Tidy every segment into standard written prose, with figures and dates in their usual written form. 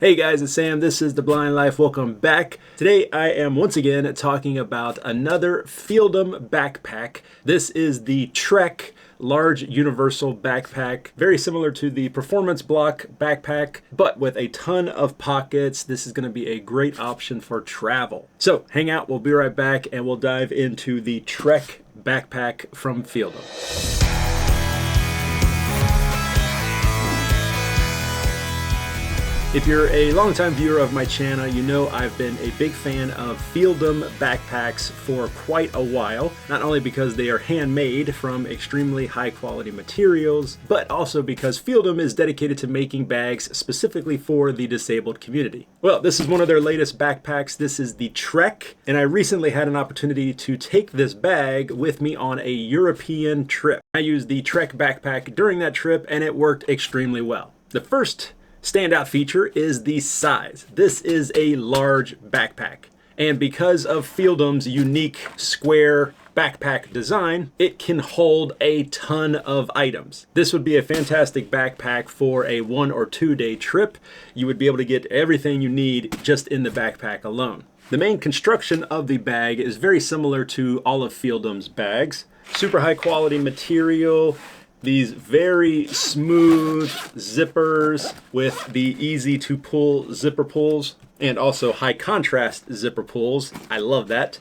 Hey guys, it's Sam. This is The Blind Life. Welcome back. Today I am once again talking about another FEELDOM backpack. This is the Trek large universal backpack, very similar to the performance block backpack, but with a ton of pockets. This is going to be a great option for travel. So hang out, we'll be right back and we'll dive into the Trek backpack from FEELDOM. If you're a longtime viewer of my channel, you know I've been a big fan of FEELDOM backpacks for quite a while, not only because they are handmade from extremely high quality materials, but also because FEELDOM is dedicated to making bags specifically for the disabled community. Well, this is one of their latest backpacks. This is the Trek, and I recently had an opportunity to take this bag with me on a European trip. I used the Trek backpack during that trip, and it worked extremely well. The first standout feature is the size. This is a large backpack, and because of FEELDOM's unique square backpack design, it can hold a ton of items. This would be a fantastic backpack for a 1 or 2 day trip. You would be able to get everything you need just in the backpack alone. The main construction of the bag is very similar to all of FEELDOM's bags. Super high quality material, these very smooth zippers with the easy to pull zipper pulls, and also high contrast zipper pulls. I love that.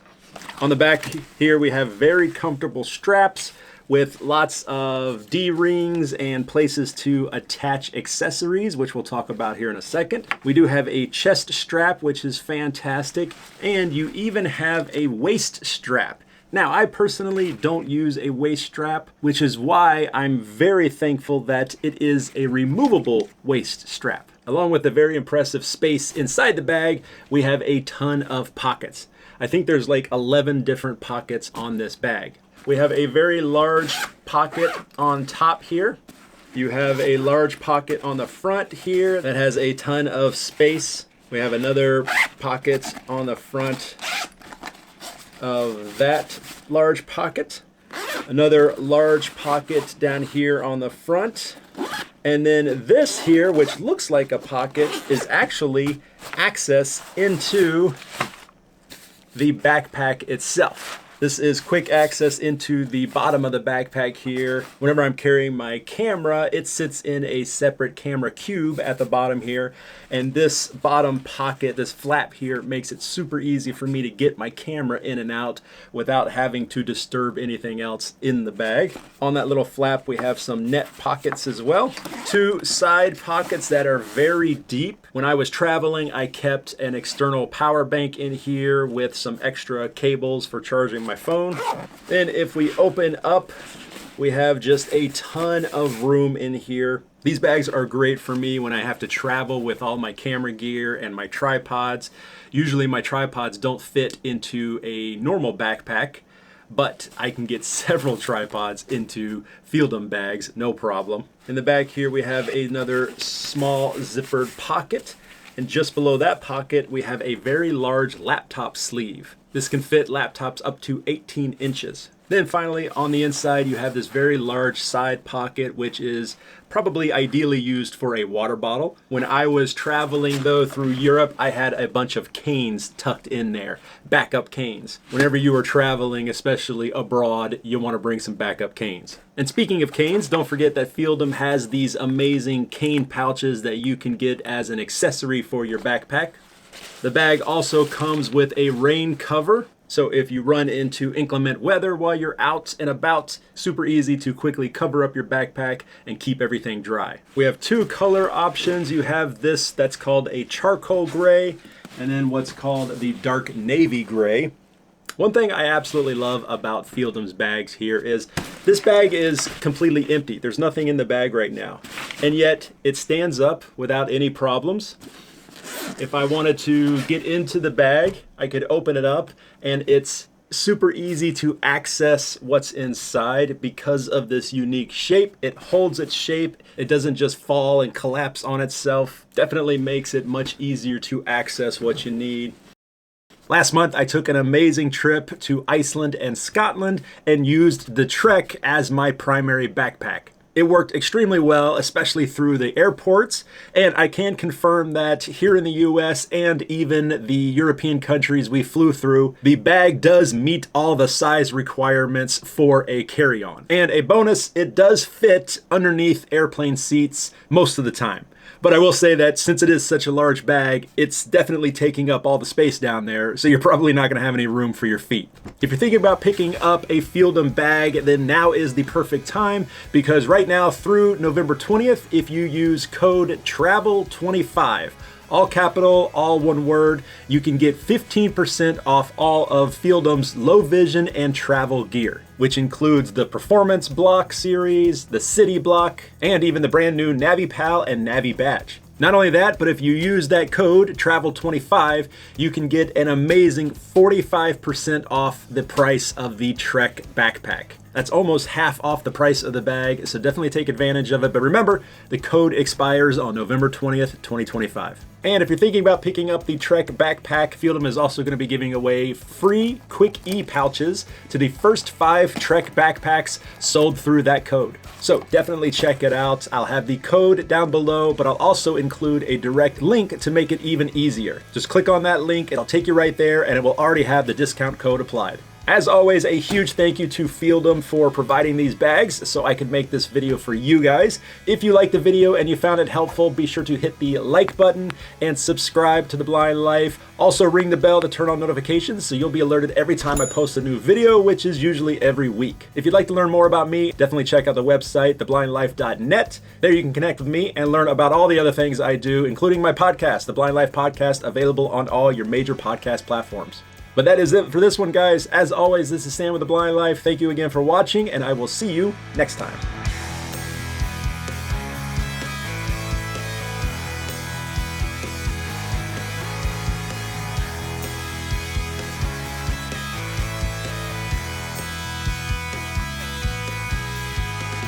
On the back here we have very comfortable straps with lots of D-rings and places to attach accessories, which we'll talk about here in a second. We do have a chest strap, which is fantastic, and you even have a waist strap. Now, I personally don't use a waist strap, which is why I'm very thankful that it is a removable waist strap. Along with the very impressive space inside the bag, we have a ton of pockets. I think there's like 11 different pockets on this bag. We have a very large pocket on top here. You have a large pocket on the front here that has a ton of space. We have another pocket on the front of that large pocket, another large pocket down here on the front, and then this here, which looks like a pocket, is actually access into the backpack itself. This is quick access into the bottom of the backpack here. Whenever I'm carrying my camera, it sits in a separate camera cube at the bottom here. And this bottom pocket, this flap here, makes it super easy for me to get my camera in and out without having to disturb anything else in the bag. On that little flap, we have some net pockets as well. 2 side pockets that are very deep. When I was traveling, I kept an external power bank in here with some extra cables for charging my phone. Then if we open up, we have just a ton of room in here. These bags are great for me when I have to travel with all my camera gear and my tripods. Usually my tripods don't fit into a normal backpack, but I can get several tripods into FEELDOM bags, no problem. In the back here we have another small zippered pocket, and just below that pocket we have a very large laptop sleeve. This can fit laptops up to 18 inches. Then finally on the inside you have this very large side pocket, which is probably ideally used for a water bottle. When I was traveling though through Europe, I had a bunch of canes tucked in there, backup canes. Whenever you are traveling, especially abroad, you want to bring some backup canes. And speaking of canes, don't forget that FEELDOM has these amazing cane pouches that you can get as an accessory for your backpack. The bag also comes with a rain cover, so if you run into inclement weather while you're out and about, super easy to quickly cover up your backpack and keep everything dry. We have 2 color options. You have this that's called a charcoal gray, and then what's called the dark navy gray. One thing I absolutely love about FEELDOM's bags here is this bag is completely empty. There's nothing in the bag right now, and yet it stands up without any problems. If I wanted to get into the bag, I could open it up, and it's super easy to access what's inside because of this unique shape. It holds its shape. It doesn't just fall and collapse on itself. Definitely makes it much easier to access what you need. Last month, I took an amazing trip to Iceland and Scotland and used the Trek as my primary backpack. It worked extremely well, especially through the airports, and I can confirm that here in the US and even the European countries we flew through, the bag does meet all the size requirements for a carry-on. And a bonus, it does fit underneath airplane seats most of the time. But I will say that since it is such a large bag, it's definitely taking up all the space down there, so you're probably not going to have any room for your feet. If you're thinking about picking up a FEELDOM bag, then now is the perfect time, because right now through November 20th, if you use code TRAVEL25, all capital, all one word, you can get 15% off all of FEELDOM's low vision and travel gear, which includes the Performance Block series, the City Block, and even the brand new NaviPal and Navi Badge. Not only that, but if you use that code, TRAVEL25, you can get an amazing 45% off the price of the Trek backpack. That's almost half off the price of the bag, so definitely take advantage of it. But remember, the code expires on November 20th, 2025. And if you're thinking about picking up the Trek backpack, FEELDOM is also going to be giving away free Quick E-pouches to the first 5 Trek backpacks sold through that code. So definitely check it out. I'll have the code down below, but I'll also include a direct link to make it even easier. Just click on that link, it'll take you right there, and it will already have the discount code applied. As always, a huge thank you to FEELDOM for providing these bags so I could make this video for you guys. If you liked the video and you found it helpful, be sure to hit the like button and subscribe to The Blind Life. Also ring the bell to turn on notifications so you'll be alerted every time I post a new video, which is usually every week. If you'd like to learn more about me, definitely check out the website, theblindlife.net. There you can connect with me and learn about all the other things I do, including my podcast, The Blind Life Podcast, available on all your major podcast platforms. But that is it for this one, guys. As always, this is Sam with The Blind Life. Thank you again for watching, and I will see you next time.